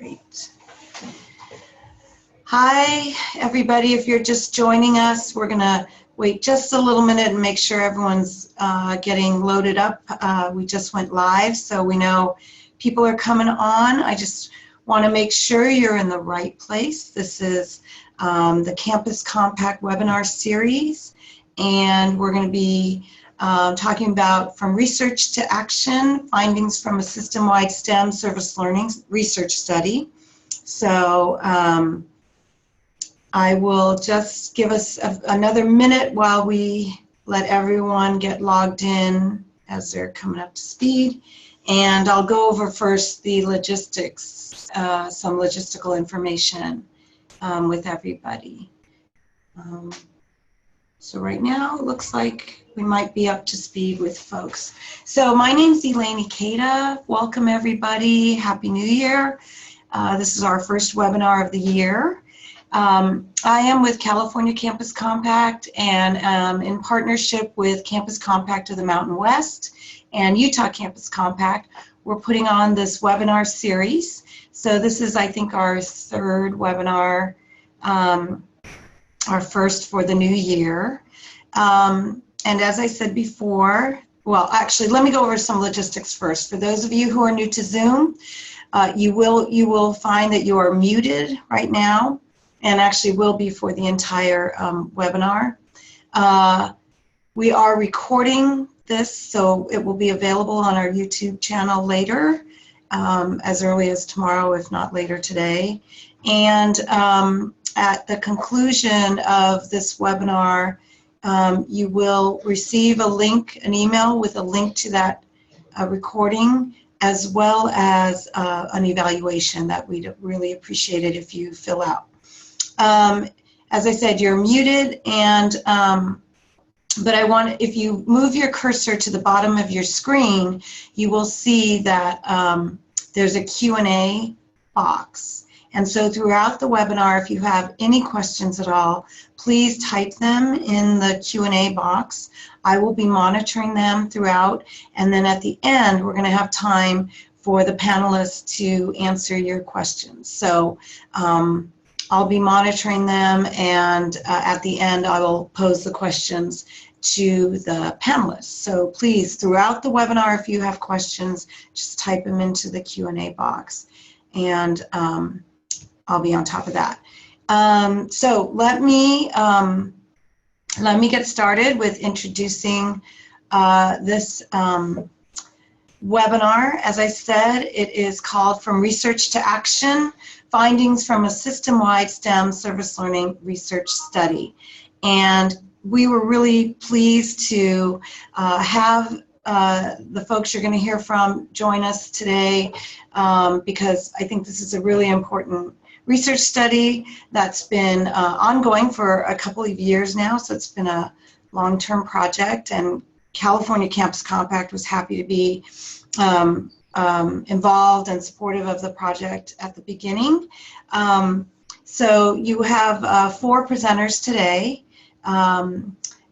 Great. Hi, everybody. If you're just joining us, we're going to wait just a little minute and make sure everyone's getting loaded up. We just went live, so we know people are coming on. I just want to make sure you're in the right place. This is the Campus Compact webinar series, and we're going to be talking about from research to action, findings from a system-wide STEM service learning research study. So I will just give us another minute while we let everyone get logged in as they're coming up to speed. And I'll go over first the logistics, some logistical information with everybody. So right now it looks like we might be up to speed with folks. So my name's Elaine Ikeda. Welcome everybody. Happy New Year. This is our first webinar of the year. I am with California Campus Compact and in partnership with Campus Compact of the Mountain West and Utah Campus Compact, we're putting on this webinar series. So this is, I think, our third webinar, our first for the new year. And as I said before, well, actually, let me go over some logistics first. For those of you who are new to Zoom, you will find that you are muted right now, and actually will be for the entire webinar. We are recording this, so it will be available on our YouTube channel later, as early as tomorrow, if not later today. And at the conclusion of this webinar, you will receive a link, an email with a link to that recording, as well as an evaluation that we'd really appreciate it if you fill out. As I said, you're muted, and but if you move your cursor to the bottom of your screen, you will see that there's a Q&A box. And so throughout the webinar, if you have any questions at all, please type them in the Q&A box. I will be monitoring them throughout, and then at the end, we're going to have time for the panelists to answer your questions. So I'll be monitoring them, and at the end, I will pose the questions to the panelists. So please, throughout the webinar, if you have questions, just type them into the Q&A box, and I'll be on top of that. So let me get started with introducing this webinar. As I said, it is called From Research to Action, Findings from a System-Wide STEM Service Learning Research Study. And we were really pleased to have the folks you're going to hear from join us today because I think this is a really important research study that's been ongoing for a couple of years now, so it's been a long-term project, and California Campus Compact was happy to be involved and supportive of the project at the beginning. So you have 4 presenters today.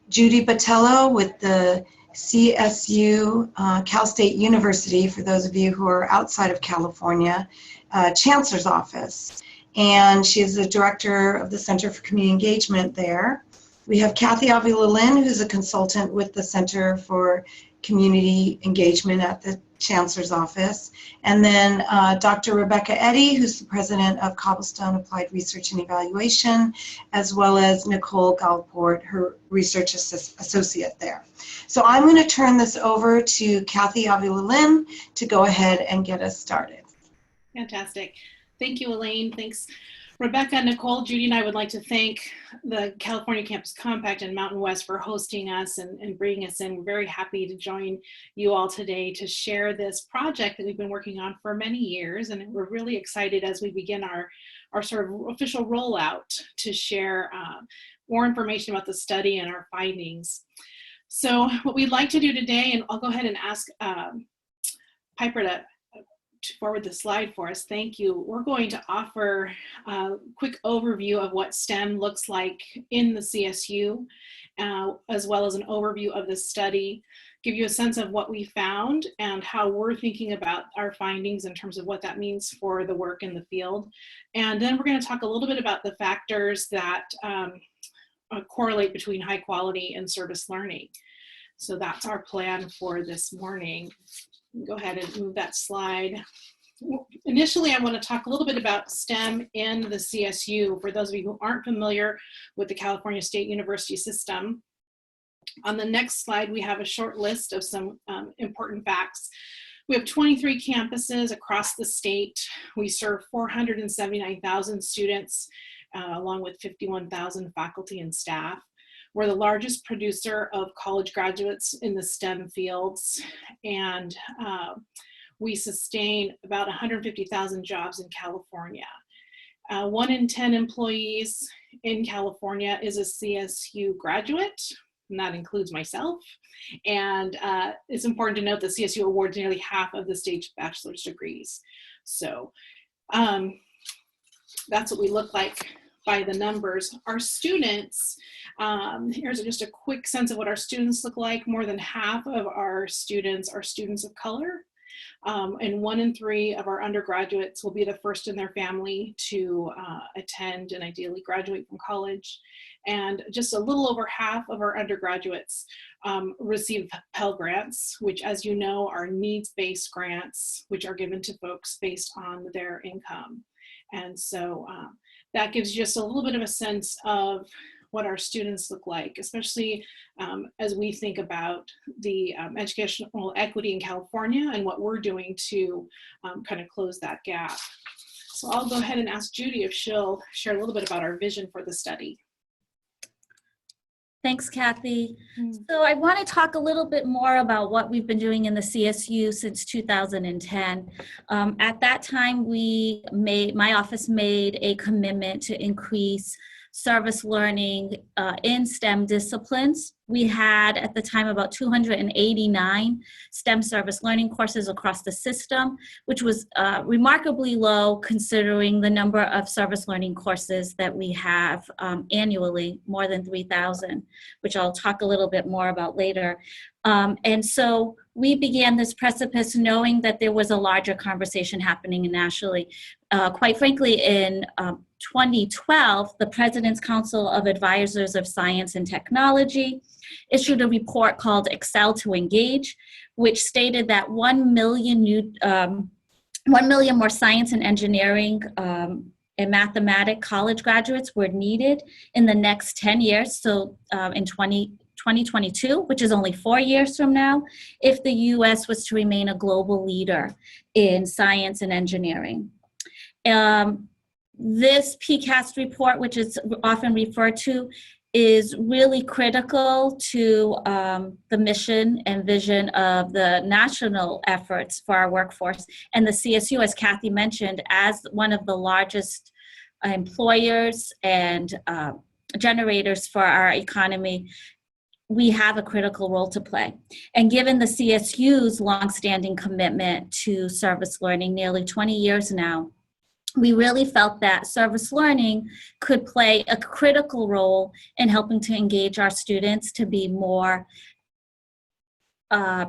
Judy Botello with the CSU, Cal State University, for those of you who are outside of California, Chancellor's Office. And she is the director of the Center for Community Engagement there. We have Kathy Avila-Lynn, who's a consultant with the Center for Community Engagement at the Chancellor's Office. And then Dr. Rebecca Eddy, who's the president of Cobblestone Applied Research and Evaluation, as well as Nicole Galport, her research associate there. So I'm going to turn this over to Kathy Avila-Lynn to go ahead and get us started. Fantastic. Thank you, Elaine. Thanks, Rebecca, Nicole, Judy, and I would like to thank the California Campus Compact and Mountain West for hosting us and bringing us in. We're very happy to join you all today to share this project that we've been working on for many years, and we're really excited as we begin our sort of official rollout to share more information about the study and our findings. So what we'd like to do today, and I'll go ahead and ask Piper to forward the slide for us. Thank you. We're going to offer a quick overview of what STEM looks like in the CSU as well as an overview of the study, give you a sense of what we found and how we're thinking about our findings in terms of what that means for the work in the field. And then we're going to talk a little bit about the factors that correlate between high quality and service learning. So that's our plan for this morning. Go ahead and move that slide. Initially, I want to talk a little bit about STEM in the CSU for those of you who aren't familiar with the California State University system. On the next slide, we have a short list of some important facts. We have 23 campuses across the state. We serve 479,000 students, along with 51,000 faculty and staff. We're the largest producer of college graduates in the STEM fields, and we sustain about 150,000 jobs in California. 1 in 10 employees in California is a CSU graduate, and that includes myself. And it's important to note that CSU awards nearly half of the state's bachelor's degrees. So that's what we look like by the numbers. Our students, here's just a quick sense of what our students look like. More than half of our students are students of color. And 1 in 3 of our undergraduates will be the first in their family to attend and ideally graduate from college. And just a little over half of our undergraduates receive Pell Grants, which, as you know, are needs-based grants, which are given to folks based on their income. And so that gives you just a little bit of a sense of what our students look like, especially as we think about the educational equity in California and what we're doing to kind of close that gap. So I'll go ahead and ask Judy if she'll share a little bit about our vision for the study. Thanks, Kathy. So I want to talk a little bit more about what we've been doing in the CSU since 2010. At that time, my office made a commitment to increase service learning in STEM disciplines. We had at the time about 289 STEM service learning courses across the system, which was remarkably low considering the number of service learning courses that we have annually, more than 3,000, which I'll talk a little bit more about later. And so we began this precipice knowing that there was a larger conversation happening nationally. Quite frankly, in 2012, the President's Council of Advisors of Science and Technology issued a report called Excel to Engage, which stated that 1 million more science and engineering and mathematics college graduates were needed in the next 10 years. So in 2022, which is only 4 years from now, if the US was to remain a global leader in science and engineering. This PCAST report, which is often referred to, is really critical to the mission and vision of the national efforts for our workforce. And the CSU, as Kathy mentioned, as one of the largest employers and generators for our economy, we have a critical role to play. And given the CSU's longstanding commitment to service learning, nearly 20 years now, we really felt that service learning could play a critical role in helping to engage our students to be more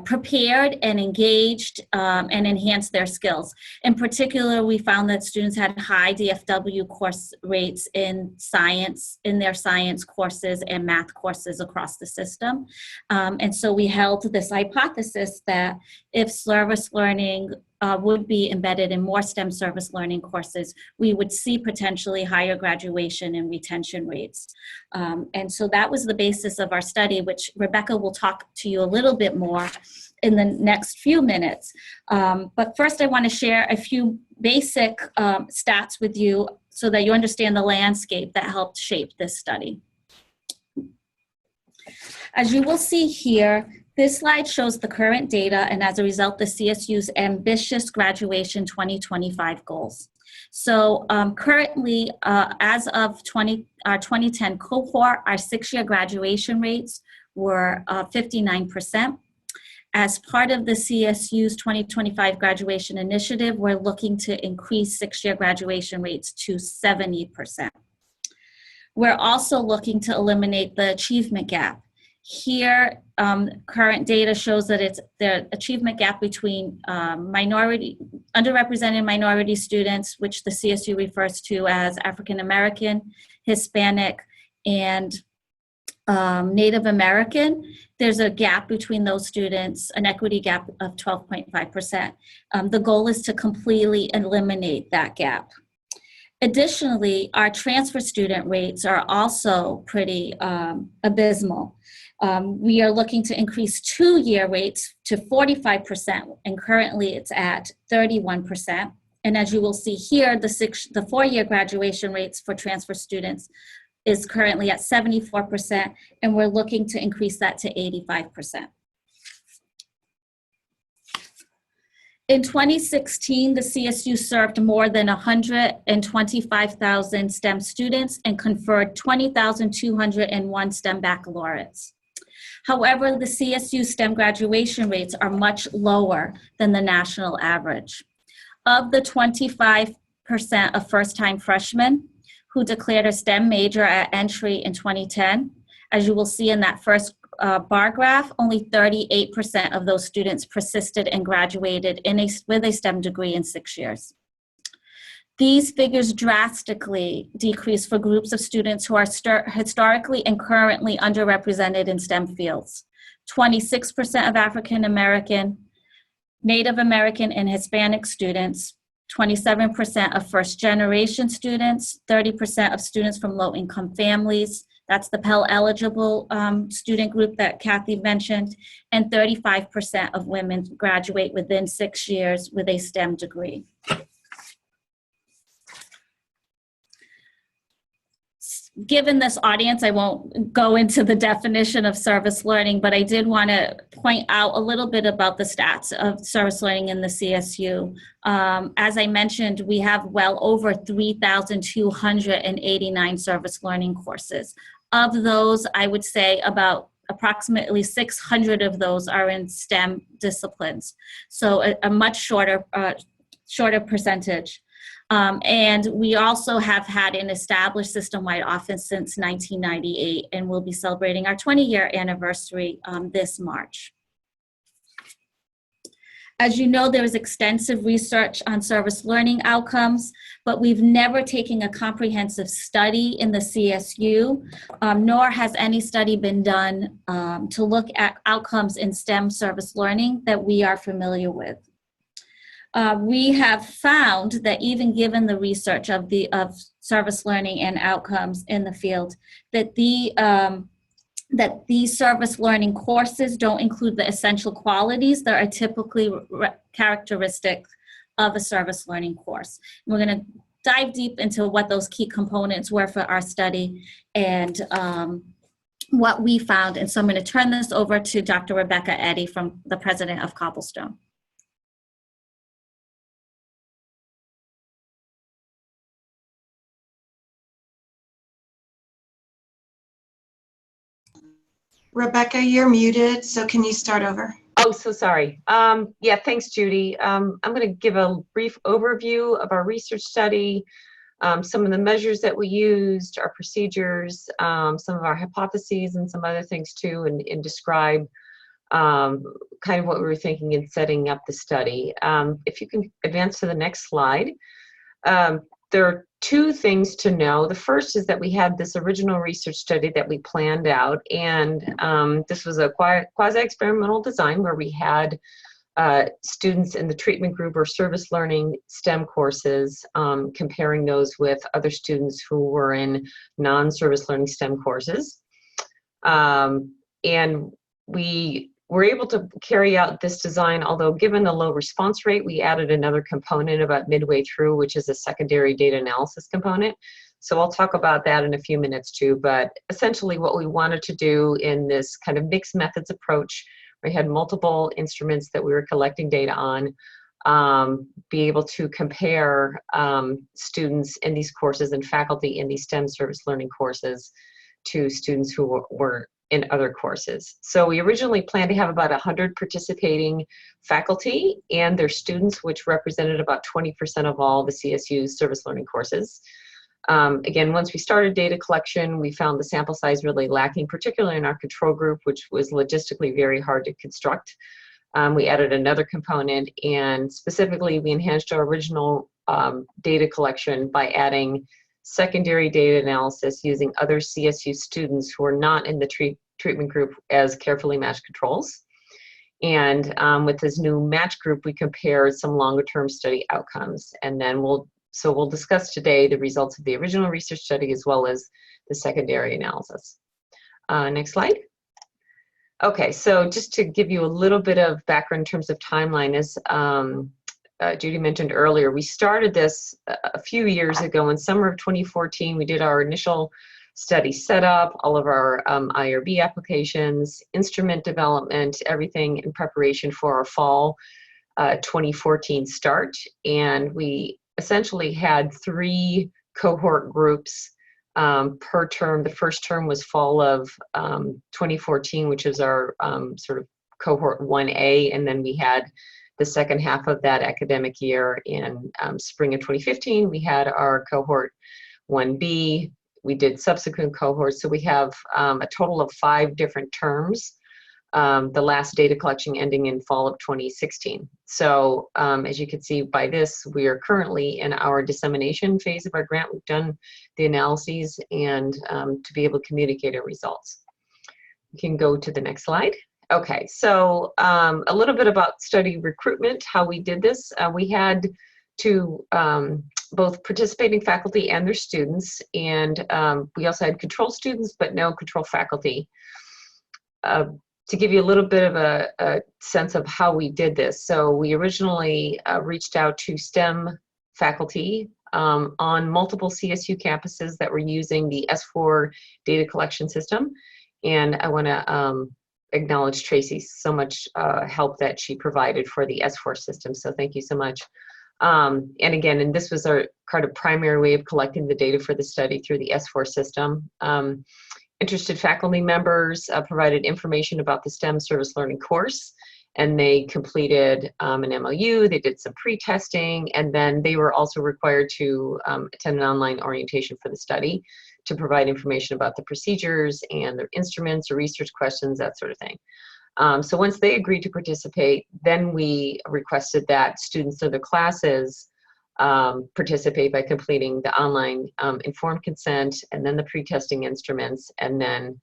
prepared and engaged and enhance their skills. In particular, we found that students had high DFW course rates in science, in their science courses and math courses across the system. And so we held this hypothesis that if service learning would be embedded in more STEM service learning courses, we would see potentially higher graduation and retention rates. And so that was the basis of our study, which Rebecca will talk to you a little bit more in the next few minutes. But first I want to share a few basic stats with you so that you understand the landscape that helped shape this study. As you will see here, this slide shows the current data and as a result, the CSU's ambitious graduation 2025 goals. So currently, as of our 2010 cohort, our 6-year graduation rates were 59%. As part of the CSU's 2025 graduation initiative, we're looking to increase 6-year graduation rates to 70%. We're also looking to eliminate the achievement gap. Here, current data shows that it's the achievement gap between underrepresented minority students, which the CSU refers to as African American, Hispanic, and Native American. There's a gap between those students, an equity gap of 12.5%. The goal is to completely eliminate that gap. Additionally, our transfer student rates are also pretty abysmal. We are looking to increase two-year rates to 45%, and currently it's at 31%. And as you will see here, the four-year graduation rates for transfer students is currently at 74%, and we're looking to increase that to 85%. In 2016, the CSU served more than 125,000 STEM students and conferred 20,201 STEM baccalaureates. However, the CSU STEM graduation rates are much lower than the national average. Of the 25% of first-time freshmen who declared a STEM major at entry in 2010, as you will see in that first bar graph, only 38% of those students persisted and graduated with a STEM degree in 6 years. These figures drastically decrease for groups of students who are historically and currently underrepresented in STEM fields. 26% of African American, Native American, and Hispanic students, 27% of first-generation students, 30% of students from low-income families, that's the Pell-eligible student group that Kathy mentioned, and 35% of women graduate within 6 years with a STEM degree. Given this audience, I won't go into the definition of service learning, but I did want to point out a little bit about the stats of service learning in the CSU. As I mentioned, we have well over 3,289 service learning courses. Of those, I would say about approximately 600 of those are in STEM disciplines, so a much shorter percentage. And we also have had an established system-wide office since 1998, and we'll be celebrating our 20-year anniversary this March. As you know, there is extensive research on service learning outcomes, but we've never taken a comprehensive study in the CSU, nor has any study been done to look at outcomes in STEM service learning that we are familiar with. We have found that even given the research of service learning and outcomes in the field, that these service learning courses don't include the essential qualities that are typically characteristic of a service learning course. And we're going to dive deep into what those key components were for our study and what we found. And so I'm going to turn this over to Dr. Rebecca Eddy, from the president of Cobblestone. Rebecca, you're muted, so can you start over? Oh, so sorry. Yeah, thanks, Judy. I'm going to give a brief overview of our research study, some of the measures that we used, our procedures, some of our hypotheses, and some other things too, and describe kind of what we were thinking in setting up the study. If you can advance to the next slide. There are two things to know. The first is that we had this original research study that we planned out, and this was a quasi-experimental design where we had students in the treatment group or service learning STEM courses, comparing those with other students who were in non-service learning STEM courses. And we were able to carry out this design, although given the low response rate, we added another component about midway through, which is a secondary data analysis component. So I'll talk about that in a few minutes too, but essentially what we wanted to do in this kind of mixed methods approach, we had multiple instruments that we were collecting data on, be able to compare students in these courses and faculty in these STEM service learning courses to students who were in other courses. So we originally planned to have about 100 participating faculty and their students, which represented about 20% of all the CSU's service learning courses. Again, once we started data collection, we found the sample size really lacking, particularly in our control group, which was logistically very hard to construct. We added another component, and specifically we enhanced our original data collection by adding secondary data analysis using other CSU students who are not in the treatment group as carefully matched controls. And with this new match group, we compared some longer term study outcomes. And then we'll discuss today the results of the original research study as well as the secondary analysis. Next slide. Okay, so just to give you a little bit of background in terms of timeline, as Judy mentioned earlier, we started this a few years ago. In summer of 2014, we did our initial study setup, all of our IRB applications, instrument development, everything in preparation for our fall 2014 start. And we essentially had 3 cohort groups per term. The first term was fall of 2014, which is our sort of cohort 1A, and then we had the second half of that academic year in spring of 2015, we had our cohort 1B. We did subsequent cohorts, so we have a total of 5 different terms, the last data collection ending in fall of 2016. So as you can see by this, we are currently in our dissemination phase of our grant. We've done the analyses and to be able to communicate our results. We can go to the next slide. Okay, so a little bit about study recruitment, how we did this. We had to both participating faculty and their students, and we also had control students, but no control faculty. To give you a little bit of a sense of how we did this, so we originally reached out to STEM faculty on multiple CSU campuses that were using the S4 data collection system, and I want to acknowledge Tracy, so much help that she provided for the S4 system, so thank you so much. And again, and this was our kind of primary way of collecting the data for the study through the S4 system. Interested faculty members provided information about the STEM service learning course, and they completed an MOU, they did some pre-testing, and then they were also required to attend an online orientation for the study to provide information about the procedures and their instruments or research questions, that sort of thing. So once they agreed to participate, then we requested that students of the classes participate by completing the online informed consent and then the pre-testing instruments, and then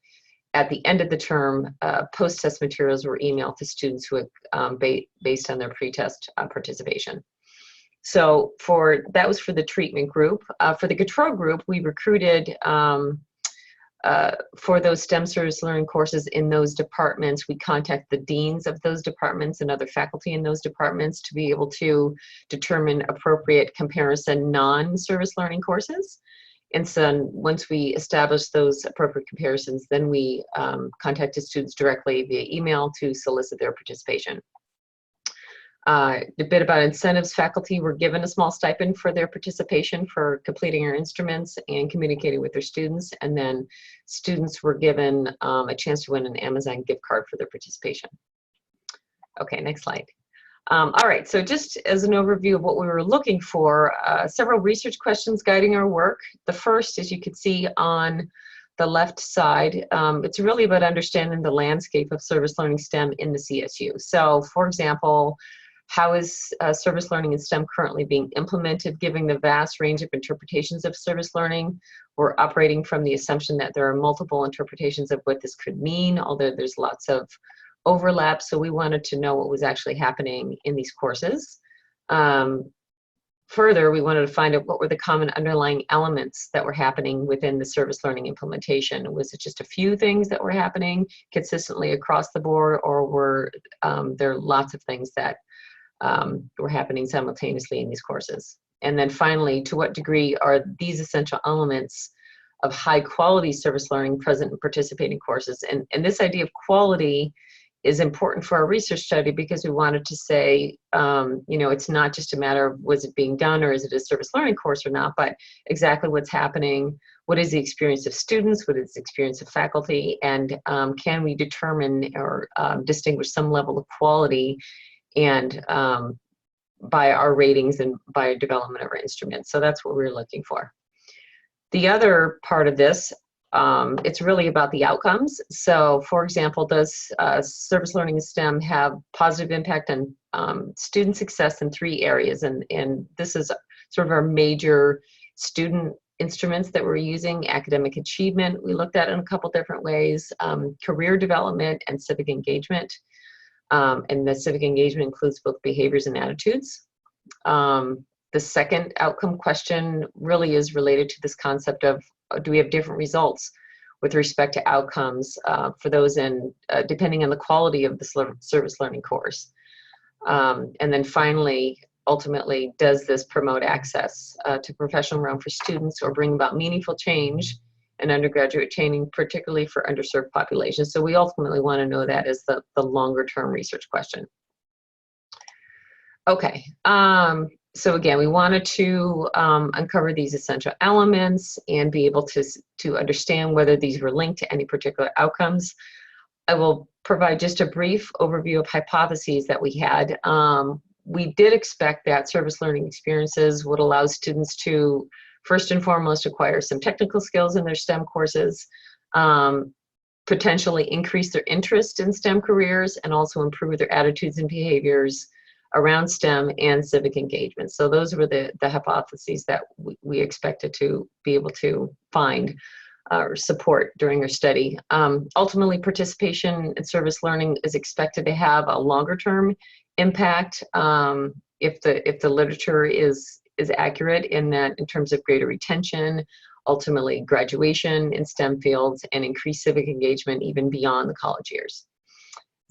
at the end of the term, post-test materials were emailed to students who had based on their pre-test participation. So that was for the treatment group. For the control group, we recruited for those STEM service learning courses in those departments. We contact the deans of those departments and other faculty in those departments to be able to determine appropriate comparison non-service learning courses. And so once we established those appropriate comparisons, then we contacted students directly via email to solicit their participation. A bit about incentives: faculty were given a small stipend for their participation for completing our instruments and communicating with their students, and then students were given a chance to win an Amazon gift card for their participation. Okay, next slide. All right, so just as an overview of what we were looking for, several research questions guiding our work. The first, as you can see on the left side, it's really about understanding the landscape of service learning STEM in the CSU. So, for example, how is service learning in STEM currently being implemented, given the vast range of interpretations of service learning? We're operating from the assumption that there are multiple interpretations of what this could mean, although there's lots of overlap, so we wanted to know what was actually happening in these courses. Further, we wanted to find out what were the common underlying elements that were happening within the service learning implementation. Was it just a few things that were happening consistently across the board, or were there lots of things that were happening simultaneously in these courses? And then finally, to what degree are these essential elements of high quality service learning present in participating courses? And this idea of quality is important for our research study because we wanted to say, you know, it's not just a matter of was it being done or is it a service learning course or not, but exactly what's happening, what is the experience of students, what is the experience of faculty, and can we determine or distinguish some level of quality and by our ratings and by our development of our instruments. So that's what we're looking for. The other part of this, it's really about the outcomes. So, for example, does service learning in STEM have positive impact on student success in 3 areas? And this is sort of our major student instruments that we're using. Academic achievement, we looked at in a couple different ways, career development and civic engagement. And the civic engagement includes both behaviors and attitudes. The second outcome question really is related to this concept of, do we have different results with respect to outcomes for those in, depending on the quality of the service learning course. And then finally, ultimately, does this promote access to professional realm for students or bring about meaningful change in undergraduate training, particularly for underserved populations? So we ultimately want to know that as the longer term research question. Okay, so again, we wanted to uncover these essential elements and be able to understand whether these were linked to any particular outcomes. I will provide just a brief overview of hypotheses that we had. We did expect that service learning experiences would allow students to, first and foremost, acquire some technical skills in their STEM courses, potentially increase their interest in STEM careers, and also improve their attitudes and behaviors around STEM and civic engagement. So those were the hypotheses that we expected to be able to find or support during our study. Ultimately, participation in service learning is expected to have a longer term impact if the literature is accurate in that, in terms of greater retention, ultimately graduation in STEM fields, and increased civic engagement even beyond the college years.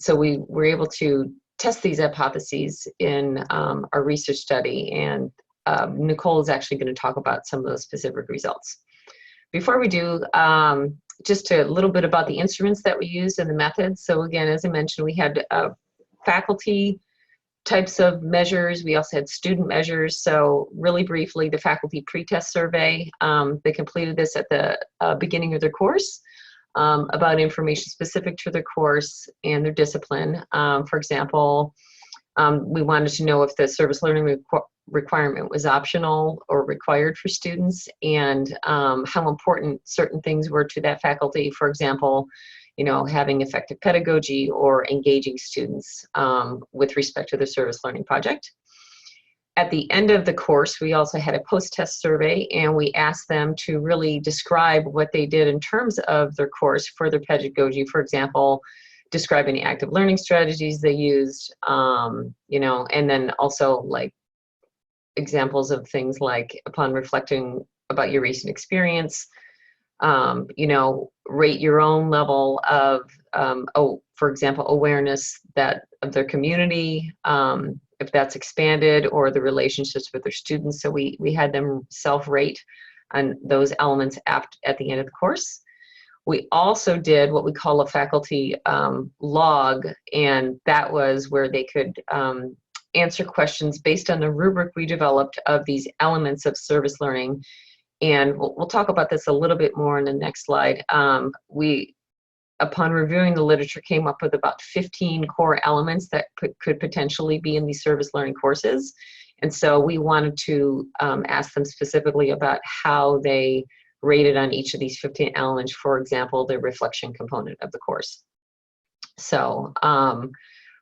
So we were able to test these hypotheses in our research study, and Nicole is actually going to talk about some of those specific results. Before we do, just a little bit about the instruments that we used and the methods. So again, as I mentioned, we had faculty types of measures. We also had student measures. So really briefly, the faculty pretest survey, they completed this at the beginning of their course about information specific to their course and their discipline. For example, we wanted to know if the service learning requirement was optional or required for students, and how important certain things were to that faculty. For example, you know, having effective pedagogy or engaging students with respect to the service learning project. At the end of the course, we also had a post-test survey, and we asked them to really describe what they did in terms of their course for their pedagogy. For example, describe any active learning strategies they used, you know, and then also like examples of things like, upon reflecting about your recent experience, you know, rate your own level of, for example, awareness of their community, if that's expanded, or the relationships with their students. So we had them self-rate on those elements at the end of the course. We also did what we call a faculty log, and that was where they could answer questions based on the rubric we developed of these elements of service learning. And we'll talk about this a little bit more in the next slide. We, upon reviewing the literature, came up with about 15 core elements that could potentially be in these service learning courses. And so we wanted to ask them specifically about how they rated on each of these 15 elements, for example, the reflection component of the course. So,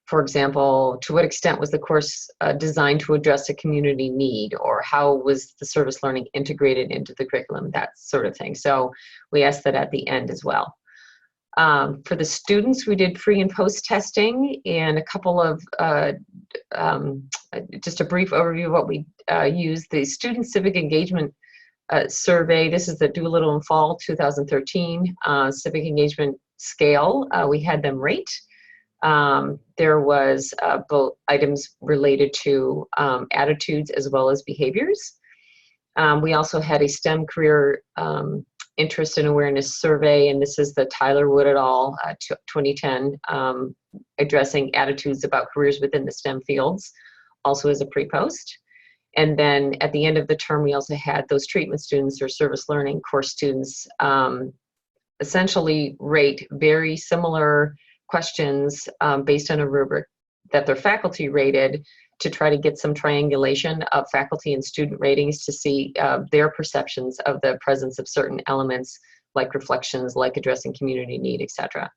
for example, to what extent was the course designed to address a community need, or how was the service learning integrated into the curriculum, that sort of thing. So we asked that at the end as well. For the students, we did pre and post testing, and a couple of, just a brief overview of what we used. The Student Civic Engagement Survey, this is the Doolittle and Fall 2013 Civic Engagement Scale. We had them rate. There was both items related to attitudes as well as behaviors. We also had a STEM career interest and awareness survey, and this is the Tyler Wood et al. 2010, addressing attitudes about careers within the STEM fields, also as a pre-post. And then at the end of the term, we also had those treatment students or service learning course students essentially rate very similar questions based on a rubric that they're faculty rated to try to get some triangulation of faculty and student ratings to see their perceptions of the presence of certain elements like reflections, like addressing community need, etc.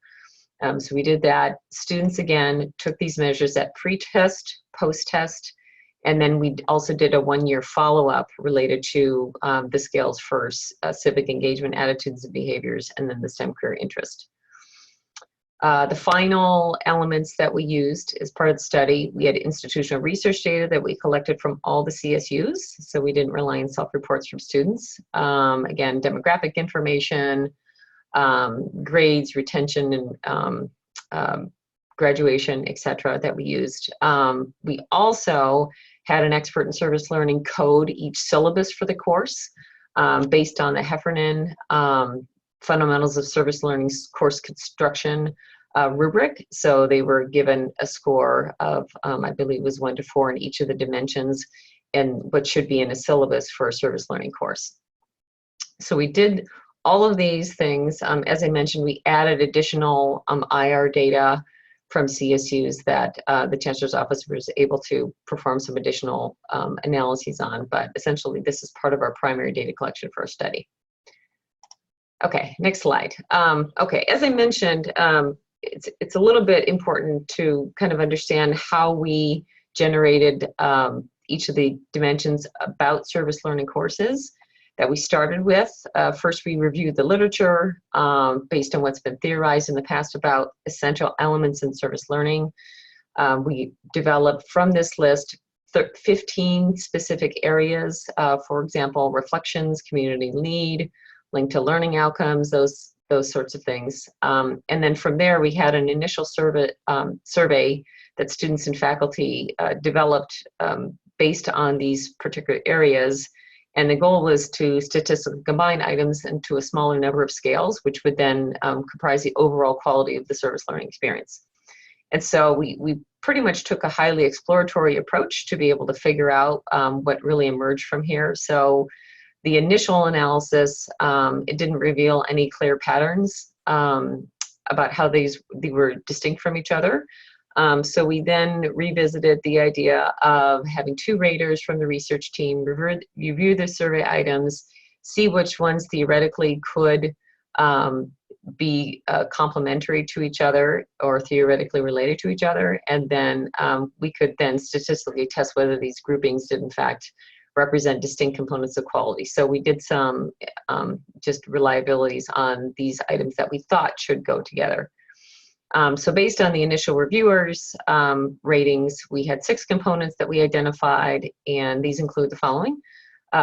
So we did that. Students, again, took these measures at pre-test, post-test, and then we also did a one-year follow-up related to the scales for civic engagement, attitudes and behaviors, and then the STEM career interest. The final elements that we used as part of the study, we had institutional research data that we collected from all the CSUs, so we didn't rely on self-reports from students. Again, demographic information, grades, retention, and graduation, etc. that we used. We also had an expert in service learning code each syllabus for the course based on the Heffernan Fundamentals of Service Learning course construction rubric. So they were given a score of, I believe it was 1 to 4 in each of the dimensions and what should be in a syllabus for a service learning course. So we did all of these things. As I mentioned, we added additional IR data from CSUs that the Chancellor's Office was able to perform some additional analyses on, but essentially this is part of our primary data collection for our study. Okay, next slide. Okay, as I mentioned, it's a little bit important to kind of understand how we generated each of the dimensions about service learning courses that we started with. First, we reviewed the literature based on what's been theorized in the past about essential elements in service learning. We developed from this list 15 specific areas, for example, reflections, community need, linked to learning outcomes, those sorts of things. And then from there, we had an initial survey that students and faculty developed based on these particular areas. And the goal was to statistically combine items into a smaller number of scales, which would then comprise the overall quality of the service learning experience. And so we pretty much took a highly exploratory approach to be able to figure out what really emerged from here. So the initial analysis, it didn't reveal any clear patterns about how they were distinct from each other. So we then revisited the idea of having 2 raters from the research team review the survey items, see which ones theoretically could be complementary to each other or theoretically related to each other, and then we could then statistically test whether these groupings did in fact represent distinct components of quality. So we did some just reliabilities on these items that we thought should go together. So based on the initial reviewers' ratings, we had 6 components that we identified, and these include the following: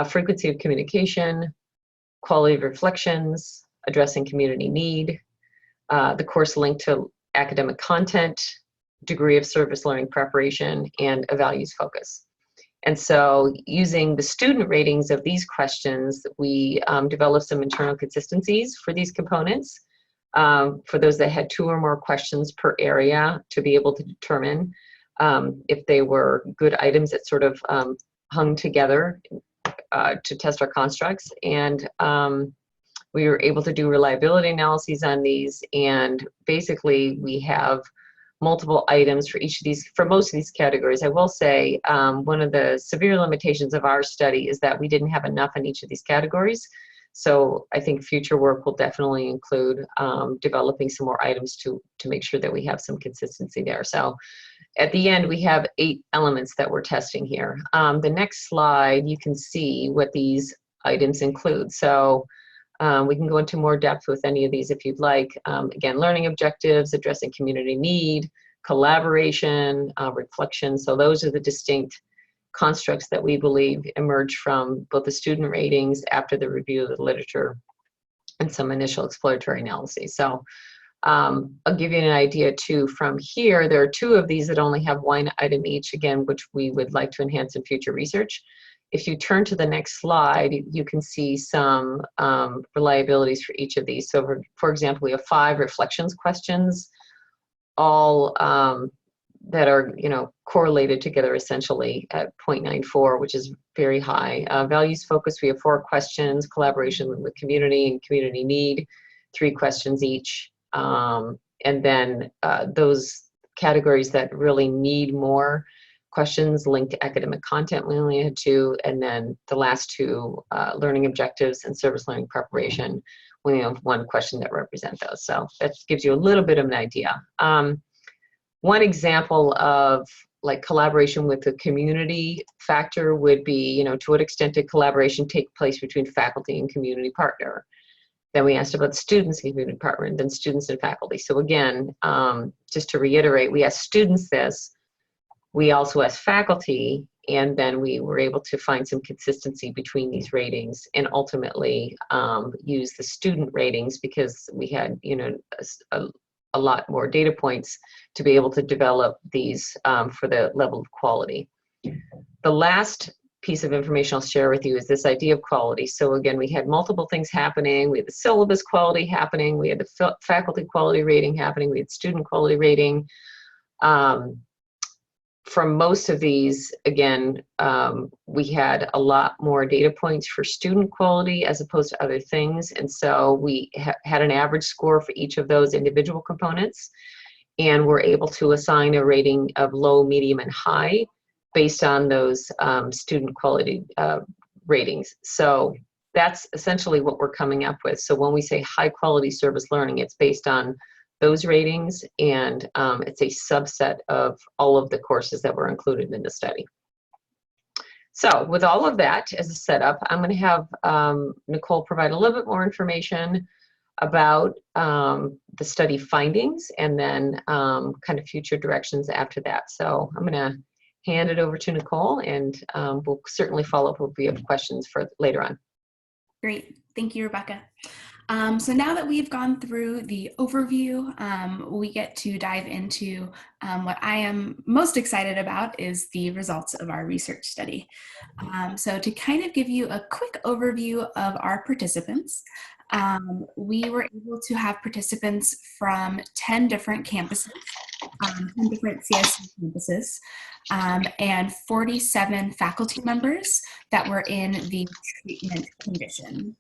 frequency of communication, quality of reflections, addressing community need, the course linked to academic content, degree of service learning preparation, and a values focus. And so using the student ratings of these questions, we developed some internal consistencies for these components. For those that had 2 or more questions per area, to be able to determine if they were good items that sort of hung together to test our constructs. And we were able to do reliability analyses on these, and basically we have multiple items for each of these, for most of these categories. I will say one of the severe limitations of our study is that we didn't have enough in each of these categories. So I think future work will definitely include developing some more items to make sure that we have some consistency there. So at the end, we have 8 elements that we're testing here. The next slide, you can see what these items include. So we can go into more depth with any of these if you'd like. Again, learning objectives, addressing community need, collaboration, reflection. So those are the distinct constructs that we believe emerge from both the student ratings after the review of the literature and some initial exploratory analyses. So I'll give you an idea too. From here, there are 2 of these that only have 1 item each, again, which we would like to enhance in future research. If you turn to the next slide, you can see some reliabilities for each of these. So for example, we have 5 reflections questions, all that are, correlated together essentially at 0.94, which is very high. Values focus, we have 4 questions, collaboration with community and community need, 3 questions each. And then those categories that really need more questions linked to academic content, we only had 2, and then the last 2, learning objectives and service learning preparation, we only have 1 question that represent those. So that gives you a little bit of an idea. One example of like collaboration with the community factor would be, to what extent did collaboration take place between faculty and community partner? Then we asked about students and community partner, and then students and faculty. So again, just to reiterate, we asked students this, we also asked faculty, and then we were able to find some consistency between these ratings, and ultimately use the student ratings because we had, a lot more data points to be able to develop these for the level of quality. The last piece of information I'll share with you is this idea of quality. So again, we had multiple things happening. We had the syllabus quality happening. We had the faculty quality rating happening. We had student quality rating. From most of these, again, we had a lot more data points for student quality as opposed to other things. And so we had an average score for each of those individual components. And we're able to assign a rating of low, medium, and high based on those student quality ratings. So that's essentially what we're coming up with. So when we say high quality service learning, it's based on those ratings, and it's a subset of all of the courses that were included in the study. So with all of that as a setup, I'm going to have Nicole provide a little bit more information about the study findings, and then kind of future directions after that. So I'm going to hand it over to Nicole, and we'll certainly follow up if we have questions for later on. Great. Thank you, Rebecca. So now that we've gone through the overview, we get to dive into what I am most excited about is the results of our research study. So to kind of give you a quick overview of our participants, we were able to have participants from 10 different campuses, 10 different CSU campuses, and 47 faculty members that were in the treatment condition.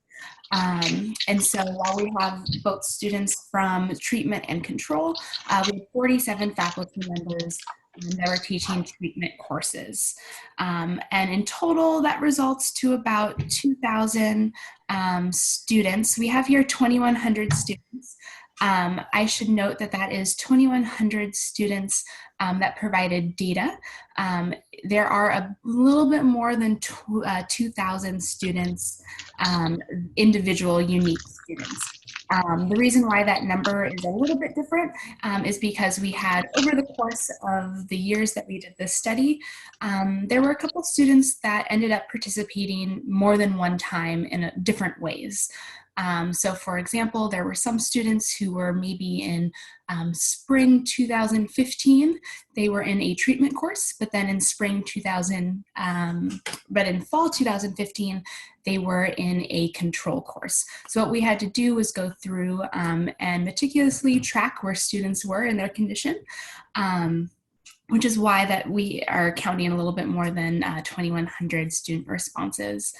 And so while we have both students from treatment and control, we have 47 faculty members that were teaching treatment courses. And in total, that results to about 2,000 students. We have here 2,100 students. I should note that that is 2,100 students that provided data. There are a little bit more than 2,000 students, individual unique students. The reason why that number is a little bit different is because we had, over the course of the years that we did this study, there were a couple students that ended up participating more than one time in different ways. So for example, there were some students who were maybe in spring 2015, they were in a treatment course, but then in but in fall 2015, they were in a control course. So what we had to do was go through and meticulously track where students were in their condition, which is why that we are counting a little bit more than 2,100 student responses.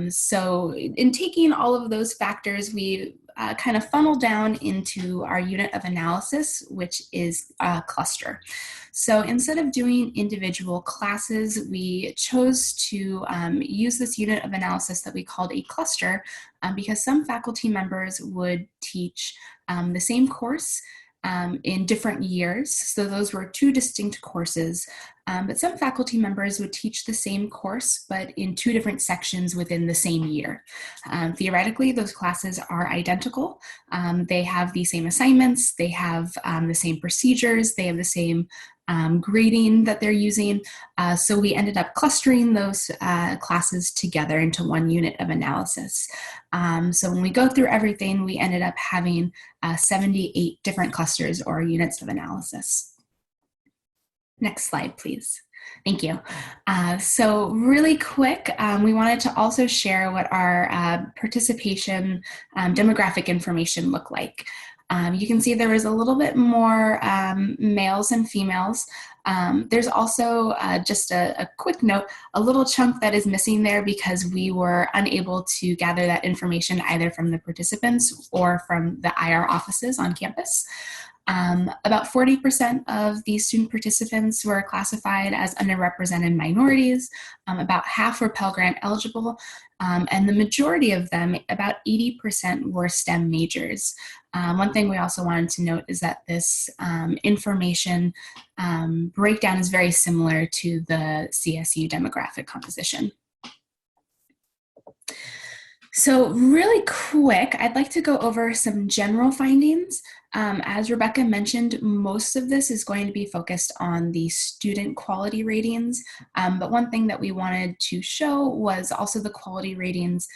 So in taking all of those factors, we kind of funnel down into our unit of analysis, which is a cluster. So instead of doing individual classes, we chose to use this unit of analysis that we called a cluster because some faculty members would teach the same course in different years. So those were two distinct courses, but some faculty members would teach the same course, but in two different sections within the same year. Theoretically, those classes are identical. They have the same assignments, they have the same procedures, they have the same grading that they're using. So we ended up clustering those classes together into one unit of analysis. So when we go through everything, we ended up having 78 different clusters or units of analysis. Next slide, please. Thank you. So really quick, we wanted to also share what our participation demographic information looked like. You can see there was a little bit more males and females. There's also just a quick note, a little chunk that is missing there because we were unable to gather that information either from the participants or from the IR offices on campus. About 40% of these student participants were classified as underrepresented minorities. About half were Pell Grant eligible, and the majority of them, about 80%, were STEM majors. One thing we also wanted to note is that this information breakdown is very similar to the CSU demographic composition. So really quick, I'd like to go over some general findings. As Rebecca mentioned, most of this is going to be focused on the student quality ratings, but one thing that we wanted to show was also the quality ratings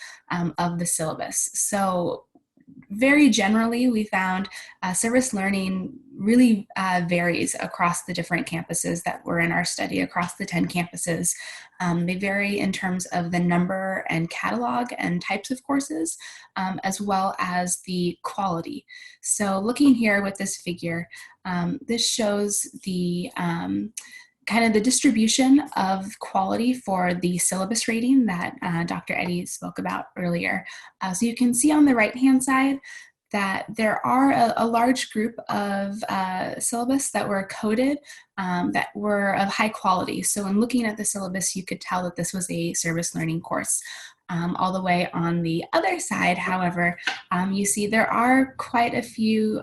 of the syllabus. So very generally, we found service learning really varies across the different campuses that were in our study, across the 10 campuses. They vary in terms of the number and catalog and types of courses, as well as the quality. So looking here with this figure, this shows the kind of the distribution of quality for the syllabus rating that Dr. Eddy spoke about earlier. So you can see on the right-hand side that there are a large group of syllabus that were coded that were of high quality. So in looking at the syllabus, you could tell that this was a service learning course. All the way on the other side, however, you see there are quite a few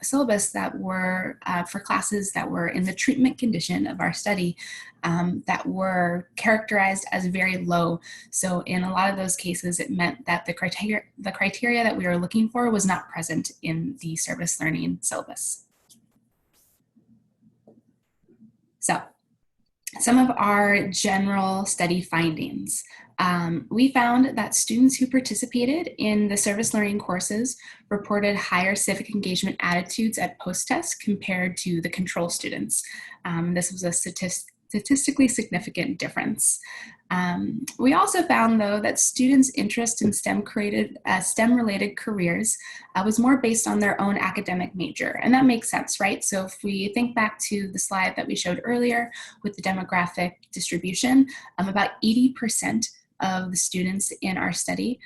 syllabus that were for classes that were in the treatment condition of our study that were characterized as very low. So in a lot of those cases, it meant that the criteria that we were looking for was not present in the service learning syllabus. So some of our general study findings. We found that students who participated in the service learning courses reported higher civic engagement attitudes at post-test compared to the control students. This was a statistically significant difference. We also found, though, that students' interest in STEM-related careers was more based on their own academic major, and that makes sense, right? So if we think back to the slide that we showed earlier with the demographic distribution, about 80% of the students in our study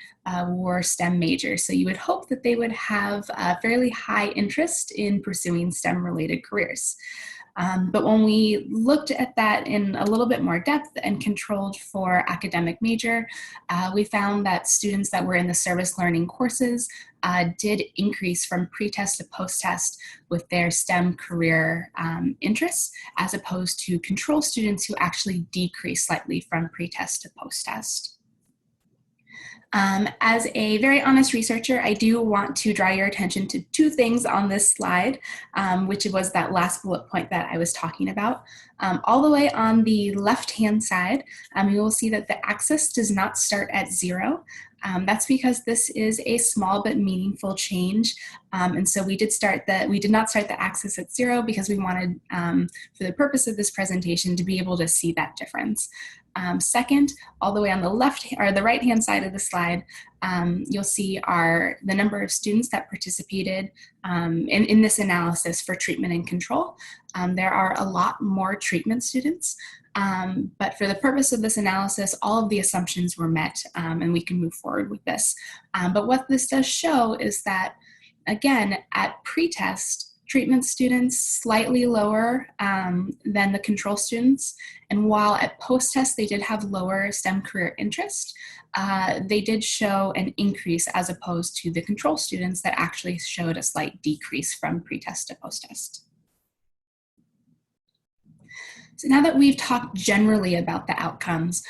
were STEM majors. So you would hope that they would have a fairly high interest in pursuing STEM-related careers. But when we looked at that in a little bit more depth and controlled for academic major, we found that students that were in the service learning courses did increase from pre-test to post-test with their STEM career interests, as opposed to control students who actually decreased slightly from pre-test to post-test. As a very honest researcher, I do want to draw your attention to two things on this slide, which was that last bullet point that I was talking about. All the way on the left-hand side, you will see that the axis does not start at 0. That's because this is a small but meaningful change. And so we did not start the axis at 0 because we wanted, for the purpose of this presentation, to be able to see that difference. Second, all the way on the left or the right-hand side of the slide, you'll see the number of students that participated in this analysis for treatment and control. There are a lot more treatment students, but for the purpose of this analysis, all of the assumptions were met, and we can move forward with this. But what this does show is that, again, at pretest, treatment students slightly lower than the control students, and while at post-test they did have lower STEM career interest, they did show an increase as opposed to the control students that actually showed a slight decrease from pretest to post-test. So now that we've talked generally about the outcomes,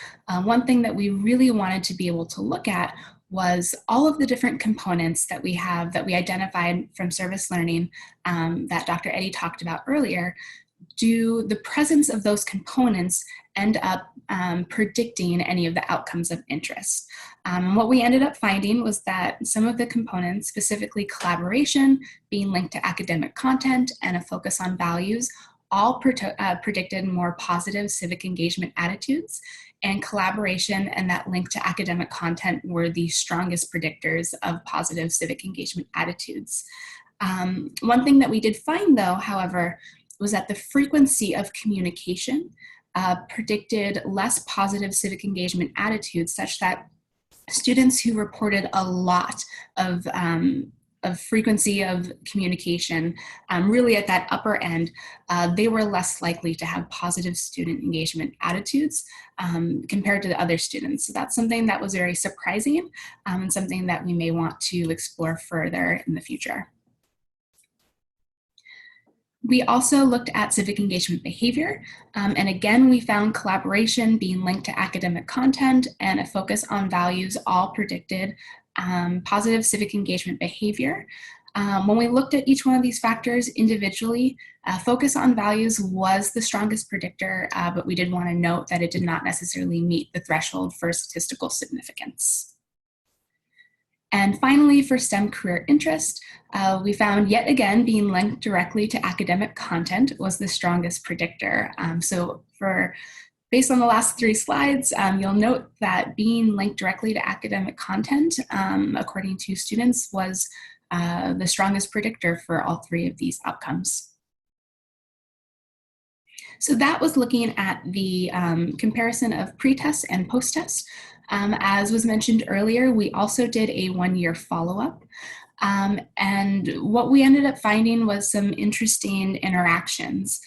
one thing that we really wanted to be able to look at was all of the different components that we identified from service learning that Dr. Eddy talked about earlier. Do the presence of those components end up predicting any of the outcomes of interest? What we ended up finding was that some of the components, specifically collaboration, being linked to academic content, and a focus on values, all predicted more positive civic engagement attitudes, and collaboration and that link to academic content were the strongest predictors of positive civic engagement attitudes. One thing that we did find, though, however, was that the frequency of communication predicted less positive civic engagement attitudes, such that students who reported a lot of frequency of communication, really at that upper end, they were less likely to have positive student engagement attitudes compared to the other students. So that's something that was very surprising and something that we may want to explore further in the future. We also looked at civic engagement behavior, and again, we found collaboration being linked to academic content and a focus on values all predicted positive civic engagement behavior. When we looked at each one of these factors individually, focus on values was the strongest predictor, but we did want to note that it did not necessarily meet the threshold for statistical significance. And finally, for STEM career interest, we found yet again being linked directly to academic content was the strongest predictor. Based on the last 3 slides, you'll note that being linked directly to academic content, according to students, was the strongest predictor for all 3 of these outcomes. So that was looking at the comparison of pre-test and post-test. As was mentioned earlier, we also did a 1-year follow-up. And what we ended up finding was some interesting interactions.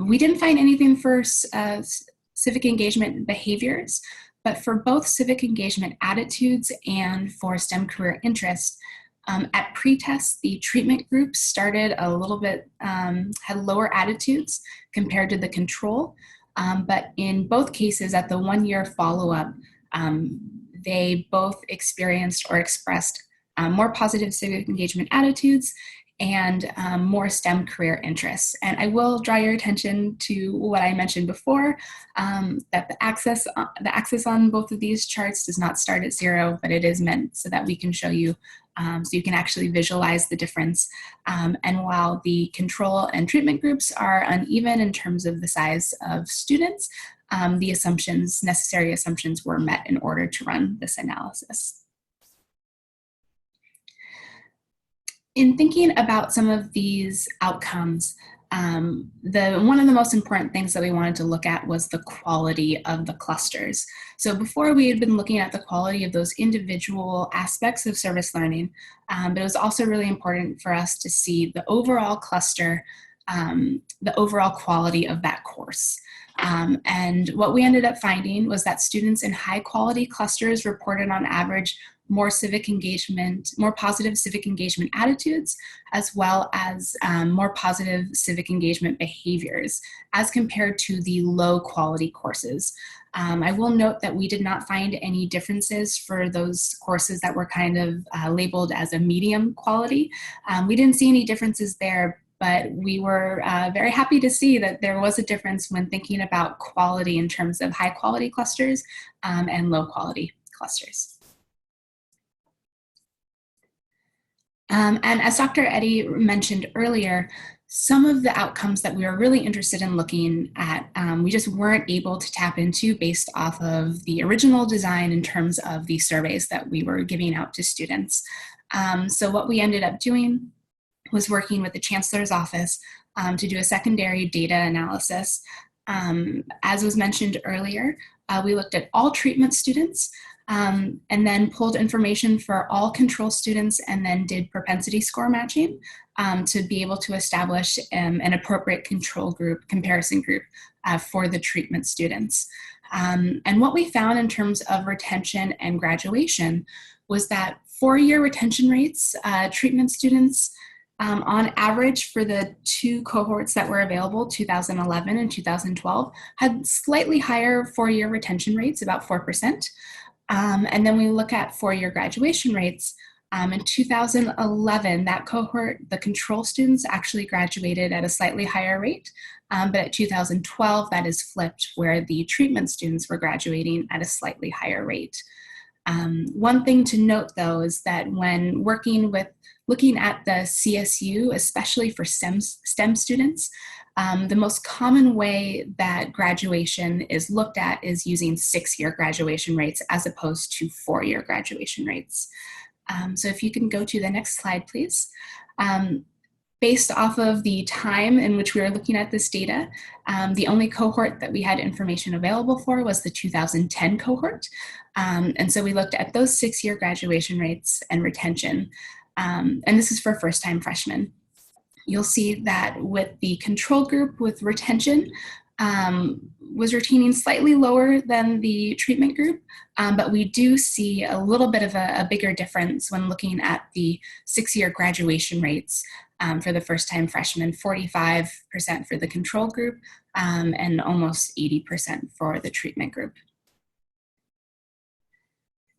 We didn't find anything for civic engagement behaviors, but for both civic engagement attitudes and for STEM career interest, at pre-test, the treatment group started a little bit, had lower attitudes compared to the control, but in both cases at the 1-year follow-up, they both experienced or expressed more positive civic engagement attitudes and more STEM career interests. And I will draw your attention to what I mentioned before, that the axis on both of these charts does not start at 0, but it is meant so that we can show you, so you can actually visualize the difference. And while the control and treatment groups are uneven in terms of the size of students, the necessary assumptions were met in order to run this analysis. In thinking about some of these outcomes, one of the most important things that we wanted to look at was the quality of the clusters. So before we had been looking at the quality of those individual aspects of service learning, but it was also really important for us to see the overall cluster, the overall quality of that course. And what we ended up finding was that students in high quality clusters reported on average more positive civic engagement attitudes, as well as more positive civic engagement behaviors as compared to the low quality courses. I will note that we did not find any differences for those courses that were kind of labeled as a medium quality. We didn't see any differences there, but we were very happy to see that there was a difference when thinking about quality in terms of high quality clusters and low quality clusters. And as Dr. Eddy mentioned earlier, some of the outcomes that we were really interested in looking at, we just weren't able to tap into based off of the original design in terms of the surveys that we were giving out to students. So what we ended up doing was working with the Chancellor's office to do a secondary data analysis. As was mentioned earlier, we looked at all treatment students and then pulled information for all control students and then did propensity score matching to be able to establish an appropriate control group, comparison group for the treatment students. And what we found in terms of retention and graduation was that 4-year retention rates, treatment students on average for the 2 cohorts that were available, 2011 and 2012, had slightly higher 4-year retention rates, about 4%. And then we look at 4-year graduation rates. In 2011, that cohort, the control students actually graduated at a slightly higher rate, but at 2012, that is flipped, where the treatment students were graduating at a slightly higher rate. One thing to note, though, is that when looking at the CSU, especially for STEM students, the most common way that graduation is looked at is using 6-year graduation rates as opposed to 4-year graduation rates. So if you can go to the next slide, please. Based off of the time in which we were looking at this data, the only cohort that we had information available for was the 2010 cohort. And so we looked at those 6-year graduation rates and retention. And this is for first-time freshmen. You'll see that with the control group with retention, was retaining slightly lower than the treatment group, but we do see a little bit of a bigger difference when looking at the 6-year graduation rates for the first-time freshmen, 45% for the control group and almost 80% for the treatment group.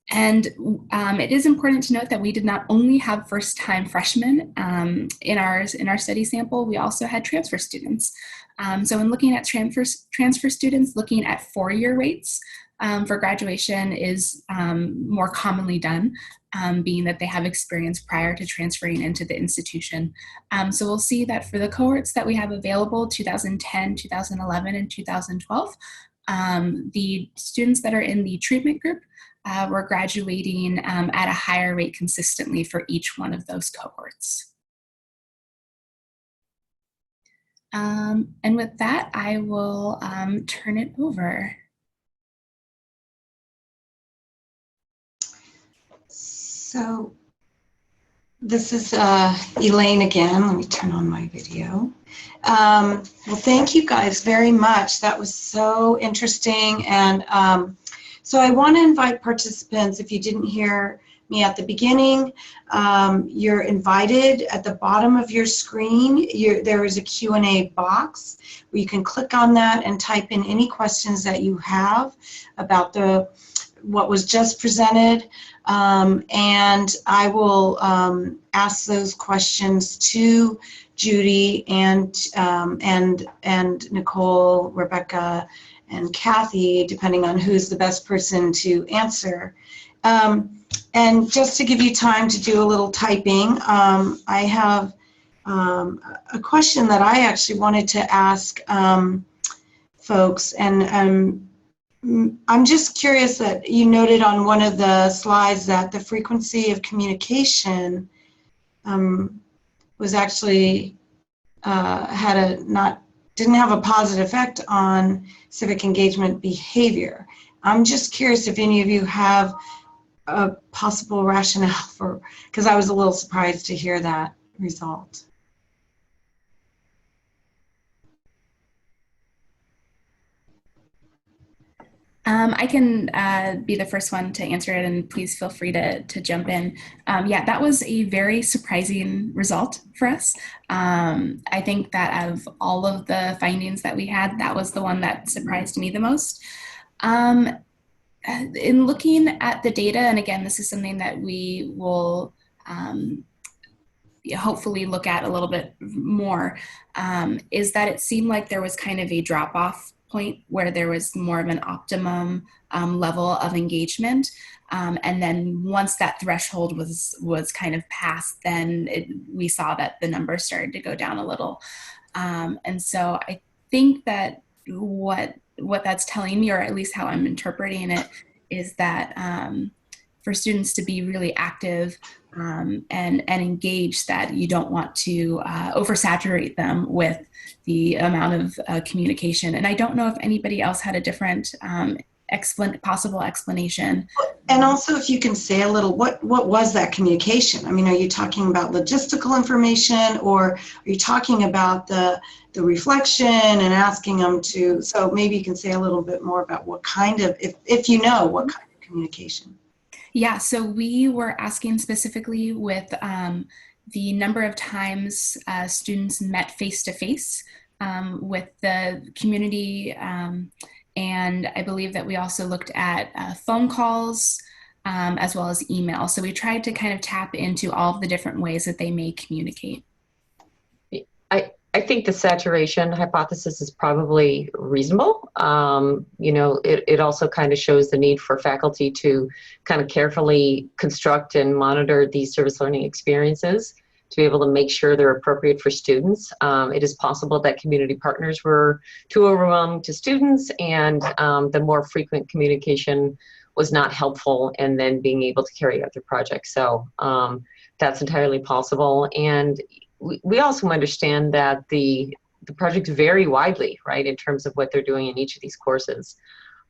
And it is important to note that we did not only have first-time freshmen in our study sample, we also had transfer students. So in looking at transfer students, looking at 4-year rates for graduation is more commonly done, being that they have experience prior to transferring into the institution. So we'll see that for the cohorts that we have available, 2010, 2011, and 2012, the students that are in the treatment group were graduating at a higher rate consistently for each one of those cohorts. And with that, I will turn it over. So this is Elaine again. Let me turn on my video. Well, thank you guys very much. That was so interesting. And so I want to invite participants, if you didn't hear me at the beginning, you're invited at the bottom of your screen. There is a Q&A box where you can click on that and type in any questions that you have about what was just presented. And I will ask those questions to Judy and Nicole, Rebecca, and Kathy, depending on who's the best person to answer. And just to give you time to do a little typing, I have a question that I actually wanted to ask folks, and I'm just curious that you noted on one of the slides that the frequency of communication was actually didn't have a positive effect on civic engagement behavior. I'm just curious if any of you have a possible rationale because I was a little surprised to hear that result. I can be the first one to answer it, and please feel free to jump in. Yeah, that was a very surprising result for us. I think that out of all of the findings that we had, that was the one that surprised me the most. In looking at the data, and again, this is something that we will hopefully look at a little bit more, is that it seemed like there was kind of a drop-off point where there was more of an optimum level of engagement. And then once that threshold was kind of passed, then we saw that the numbers started to go down a little. And so I think that what that's telling me, or at least how I'm interpreting it, is that for students to be really active and engaged, that you don't want to oversaturate them with the amount of communication. And I don't know if anybody else had a different possible explanation. And also, if you can say a little, what was that communication? I mean, are you talking about logistical information, or are you talking about the reflection and asking them to? So maybe you can say a little bit more about what kind of, if you know, what kind of communication. Yeah, so we were asking specifically with the number of times students met face-to-face with the community, and I believe that we also looked at phone calls as well as email. So we tried to kind of tap into all of the different ways that they may communicate. I think the saturation hypothesis is probably reasonable. You know, it also kind of shows the need for faculty to kind of carefully construct and monitor these service learning experiences to be able to make sure they're appropriate for students. It is possible that community partners were too overwhelming to students, and the more frequent communication was not helpful in then being able to carry out their project. So that's entirely possible. And we also understand that the projects vary widely, right, in terms of what they're doing in each of these courses.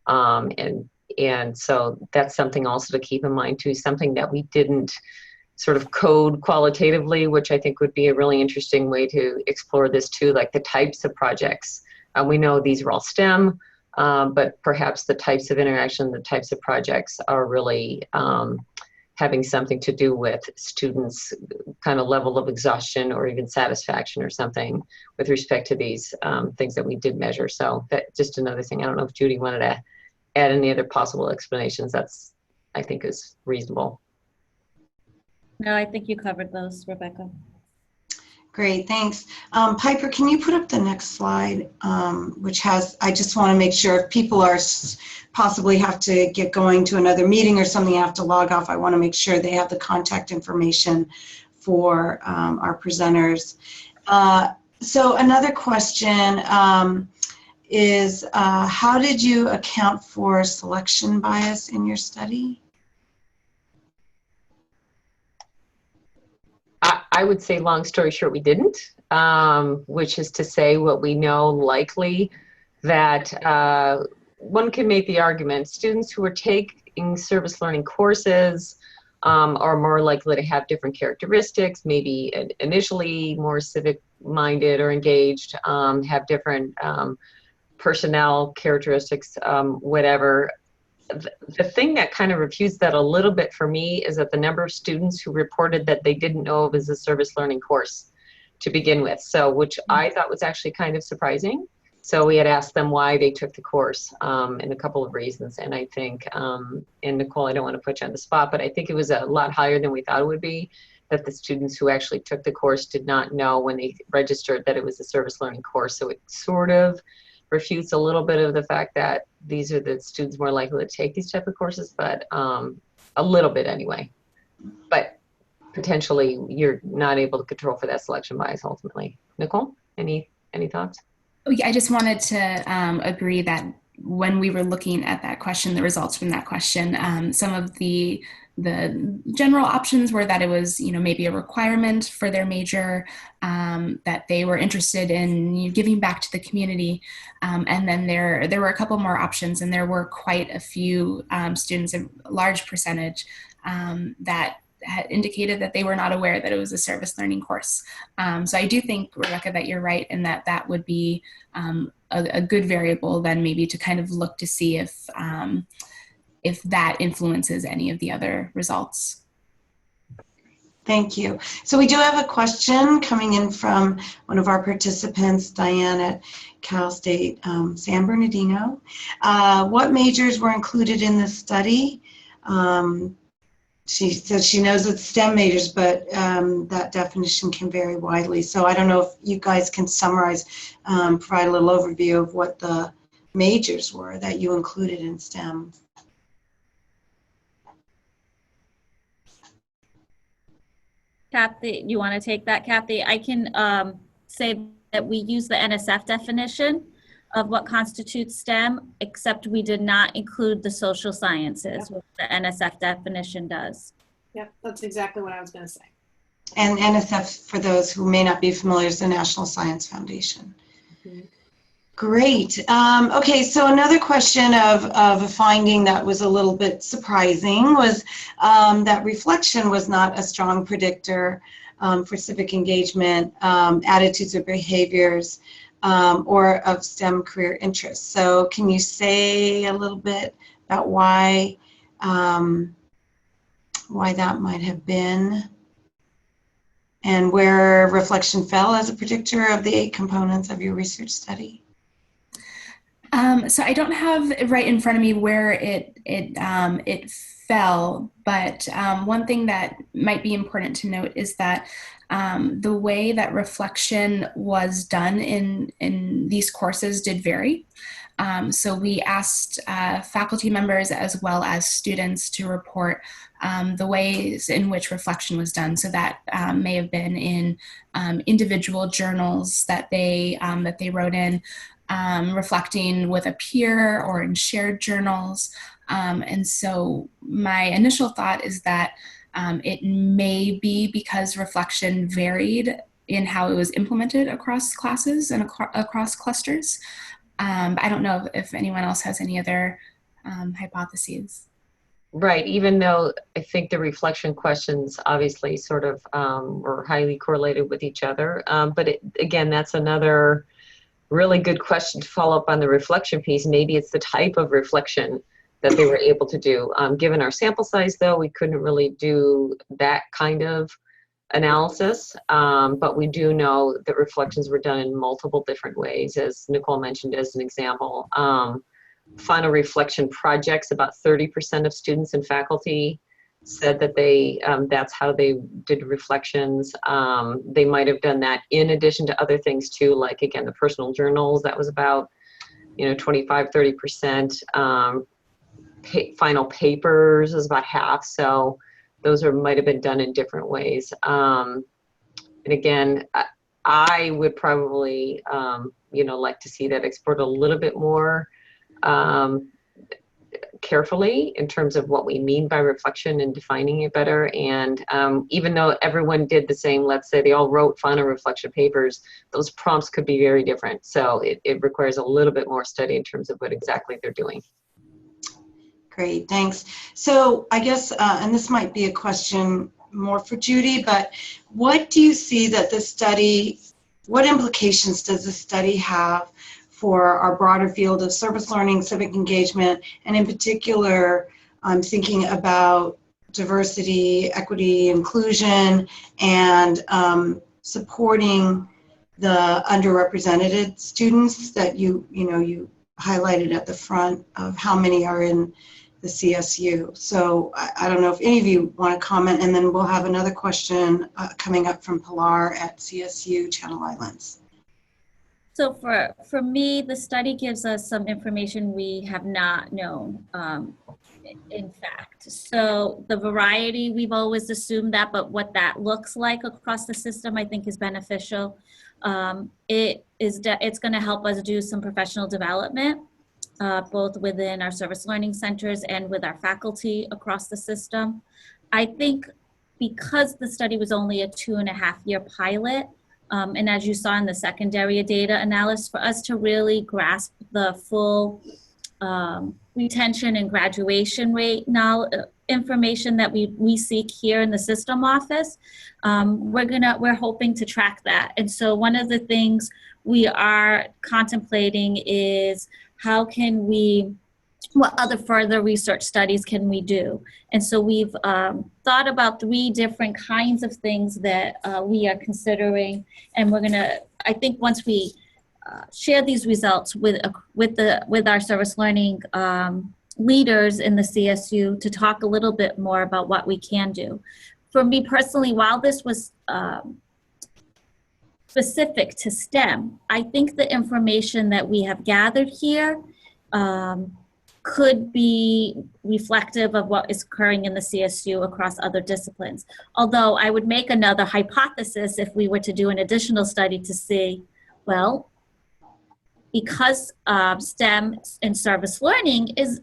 And so that's something also to keep in mind too, something that we didn't sort of code qualitatively, which I think would be a really interesting way to explore this too, like the types of projects. We know these are all STEM, but perhaps the types of interaction, the types of projects are really having something to do with students' kind of level of exhaustion or even satisfaction or something with respect to these things that we did measure. So that just another thing. I don't know if Judy wanted to add any other possible explanations. That's, I think, is reasonable. No, I think you covered those, Rebecca. Great, thanks. Piper, can you put up the next slide, which has, I just want to make sure if people are possibly have to get going to another meeting or something, have to log off, I want to make sure they have the contact information for our presenters. So another question is, how did you account for selection bias in your study? I would say, long story short, we didn't, which is to say what we know likely that one can make the argument students who are taking service learning courses are more likely to have different characteristics, maybe initially more civic minded or engaged, have different personnel characteristics, whatever. The thing that kind of refutes that a little bit for me is that the number of students who reported that they didn't know it was a service learning course to begin with, so which I thought was actually kind of surprising. So we had asked them why they took the course and a couple of reasons, and I think, and Nicole, I don't want to put you on the spot, but I think it was a lot higher than we thought it would be, that the students who actually took the course did not know when they registered that it was a service learning course. So it sort of refutes a little bit of the fact that these are the students more likely to take these type of courses, but a little bit anyway. But potentially you're not able to control for that selection bias ultimately. Nicole, any thoughts? Oh, yeah, I just wanted to agree that when we were looking at that question, the results from that question, some of the general options were that it was, maybe a requirement for their major, that they were interested in giving back to the community. And then there were a couple more options, and there were quite a few students, a large percentage, that had indicated that they were not aware that it was a service learning course. So I do think, Rebecca, that you're right, and that would be a good variable then maybe to kind of look to see if that influences any of the other results. Thank you. So we do have a question coming in from one of our participants, Diane at Cal State San Bernardino. What majors were included in this study? She says she knows it's STEM majors, but that definition can vary widely. So I don't know if you guys can summarize, provide a little overview of what the majors were that you included in STEM. Kathy, you want to take that, Kathy? I can say that we use the NSF definition of what constitutes STEM, except we did not include the social sciences, which the NSF definition does. Yep, that's exactly what I was going to say. And NSF, for those who may not be familiar, is the National Science Foundation. Mm-hmm. Great. Okay, so another question of a finding that was a little bit surprising was that reflection was not a strong predictor for civic engagement, attitudes or behaviors, or of STEM career interests. So can you say a little bit about why that might have been, and where reflection fell as a predictor of the 8 components of your research study? So I don't have it right in front of me where it fell, but one thing that might be important to note is that the way that reflection was done in these courses did vary. So we asked faculty members as well as students to report the ways in which reflection was done. So that may have been in individual journals that they wrote in, reflecting with a peer, or in shared journals. And so my initial thought is that it may be because reflection varied in how it was implemented across classes and across clusters. I don't know if anyone else has any other hypotheses. Right, even though I think the reflection questions obviously sort of were highly correlated with each other. But again, that's another really good question to follow up on the reflection piece. Maybe it's the type of reflection that they were able to do. Given our sample size, though, we couldn't really do that kind of analysis, but we do know that reflections were done in multiple different ways, as Nicole mentioned as an example. Final reflection projects, about 30% of students and faculty said that that's how they did reflections. They might have done that in addition to other things too, like again, the personal journals, that was about 25, 30%. Final papers is about half, so those might have been done in different ways. And again, I would probably like to see that explored a little bit more carefully in terms of what we mean by reflection and defining it better. And even though everyone did the same, let's say they all wrote final reflection papers, those prompts could be very different. So it requires a little bit more study in terms of what exactly they're doing. Great, thanks. So I guess, and this might be a question more for Judy, but what do you see that this study, what implications does this study have for our broader field of service learning, civic engagement, and in particular, I'm thinking about diversity, equity, inclusion, and supporting the underrepresented students that you highlighted at the front of how many are in the CSU. So I don't know if any of you want to comment, and then we'll have another question coming up from Pilar at CSU Channel Islands. So for me, the study gives us some information we have not known, in fact. So the variety, we've always assumed that, but what that looks like across the system, I think is beneficial. It's going to help us do some professional development, both within our service learning centers and with our faculty across the system. I think because the study was only a 2.5-year pilot, and as you saw in the secondary data analysis, for us to really grasp the full retention and graduation rate information that we seek here in the system office, we're hoping to track that. And so one of the things we are contemplating is what other further research studies can we do? And so we've thought about 3 different kinds of things that we are considering, and I think once we share these results with our service learning leaders in the CSU to talk a little bit more about what we can do. For me personally, while this was specific to STEM, I think the information that we have gathered here could be reflective of what is occurring in the CSU across other disciplines. Although I would make another hypothesis if we were to do an additional study to see, well, because STEM and service learning is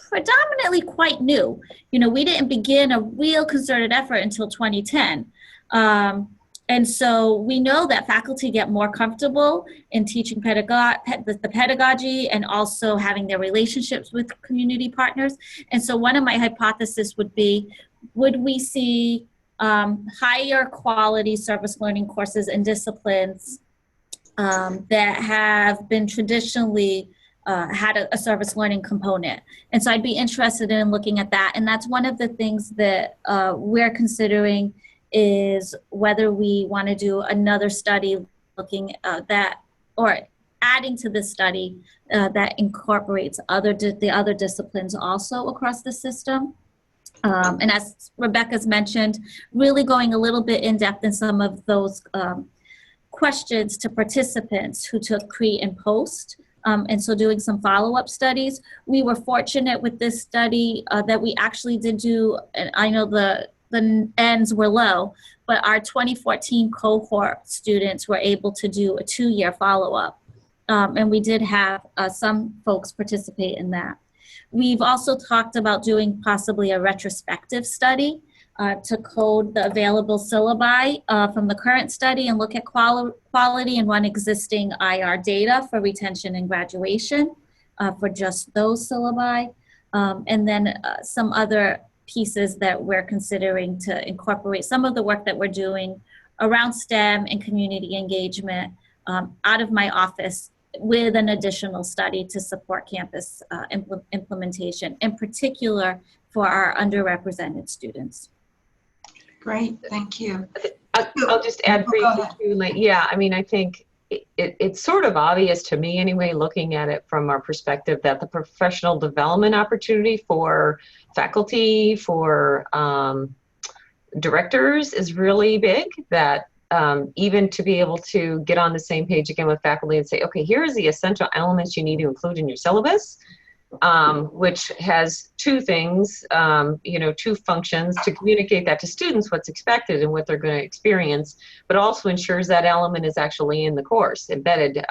predominantly quite new. We didn't begin a real concerted effort until 2010. And so we know that faculty get more comfortable in teaching the pedagogy and also having their relationships with community partners. And so one of my hypotheses would be, would we see higher quality service learning courses and disciplines that have been traditionally had a service learning component? And so I'd be interested in looking at that. And that's one of the things that we're considering, is whether we want to do another study looking at that, or adding to this study that incorporates the other disciplines also across the system. And as Rebecca's mentioned, really going a little bit in depth in some of those questions to participants who took pre and post. And so doing some follow-up studies. We were fortunate with this study that we actually did do, and I know the ends were low, but our 2014 cohort students were able to do a 2-year follow-up. And we did have some folks participate in that. We've also talked about doing possibly a retrospective study to code the available syllabi from the current study and look at quality and run existing IR data for retention and graduation for just those syllabi. and then some other pieces that we're considering to incorporate some of the work that we're doing around STEM and community engagement out of my office with an additional study to support campus implementation, in particular for our underrepresented students. Great, thank you. I'll just add briefly too, yeah, I mean, I think it's sort of obvious to me anyway, looking at it from our perspective, that the professional development opportunity for faculty, for directors is really big, that even to be able to get on the same page again with faculty and say, okay, here's the essential elements you need to include in your syllabus, which has two things, two functions: to communicate that to students what's expected and what they're going to experience, but also ensures that element is actually in the course, embedded,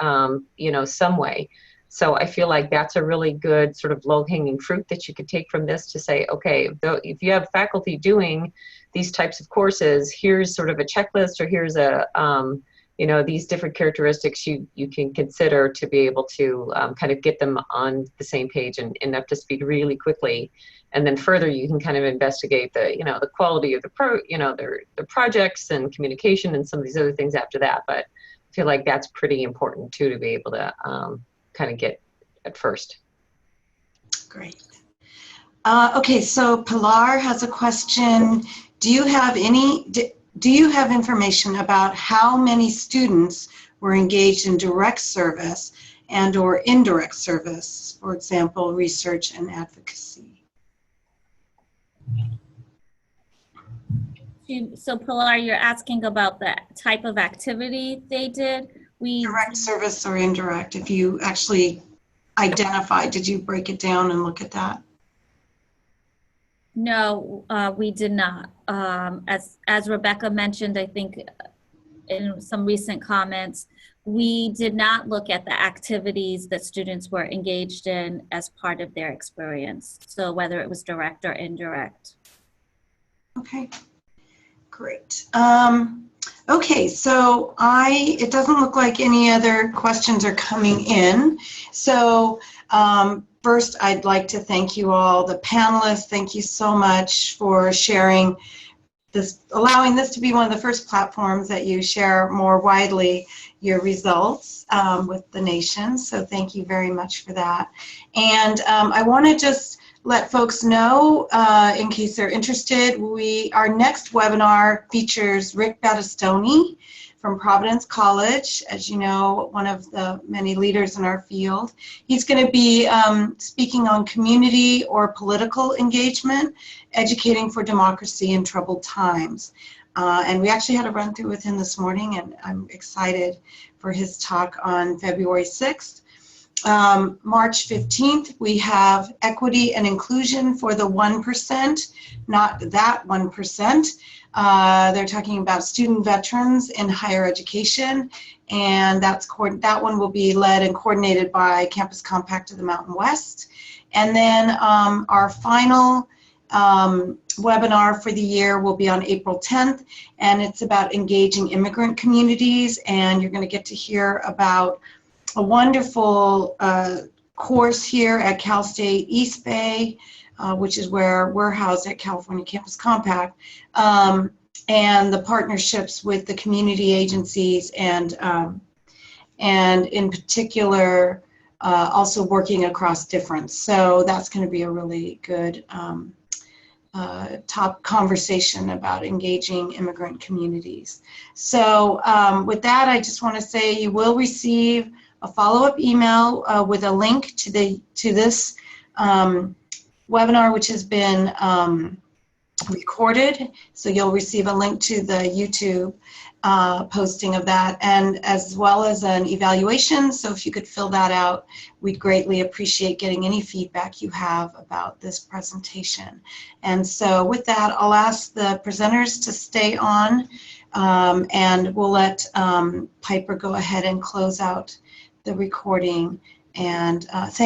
some way. So I feel like that's a really good sort of low-hanging fruit that you could take from this to say, okay, if you have faculty doing these types of courses, here's sort of a checklist, or here's a these different characteristics you can consider to be able to kind of get them on the same page and up to speed really quickly. And then further, you can kind of investigate the quality of the projects and communication and some of these other things after that. But I feel like that's pretty important too, to be able to kind of get at first. Great. Okay, so Pilar has a question. Do you have information about how many students were engaged in direct service and or indirect service, for example, research and advocacy? So Pilar, you're asking about the type of activity they did? Direct service or indirect, if you actually identify, did you break it down and look at that? No, we did not. As Rebecca mentioned, I think in some recent comments, we did not look at the activities that students were engaged in as part of their experience. So whether it was direct or indirect. Okay, great. Okay, so it doesn't look like any other questions are coming in. So first, I'd like to thank you all, the panelists. Thank you so much for sharing this, allowing this to be one of the first platforms that you share more widely your results with the nation. So thank you very much for that. And I want to just let folks know, in case they're interested, our next webinar features Rick Battistoni from Providence College, as you know, one of the many leaders in our field. He's going to be speaking on community or political engagement, educating for democracy in troubled times. And we actually had a run through with him this morning, and I'm excited for his talk on February 6th. March 15th, we have equity and inclusion for the 1%, not that 1%. They're talking about student veterans in higher education, and that one will be led and coordinated by Campus Compact of the Mountain West. And then our final webinar for the year will be on April 10th, and it's about engaging immigrant communities, and you're going to get to hear about a wonderful course here at Cal State East Bay, which is where we're housed at California Campus Compact, and the partnerships with the community agencies, and in particular also working across difference. So that's going to be a really good top conversation about engaging immigrant communities. So with that, I just want to say you will receive a follow-up email with a link to this webinar, which has been recorded. So you'll receive a link to the YouTube posting of that, and as well as an evaluation. So if you could fill that out, we'd greatly appreciate getting any feedback you have about this presentation. And so with that, I'll ask the presenters to stay on, and we'll let Piper go ahead and close out the recording. And thank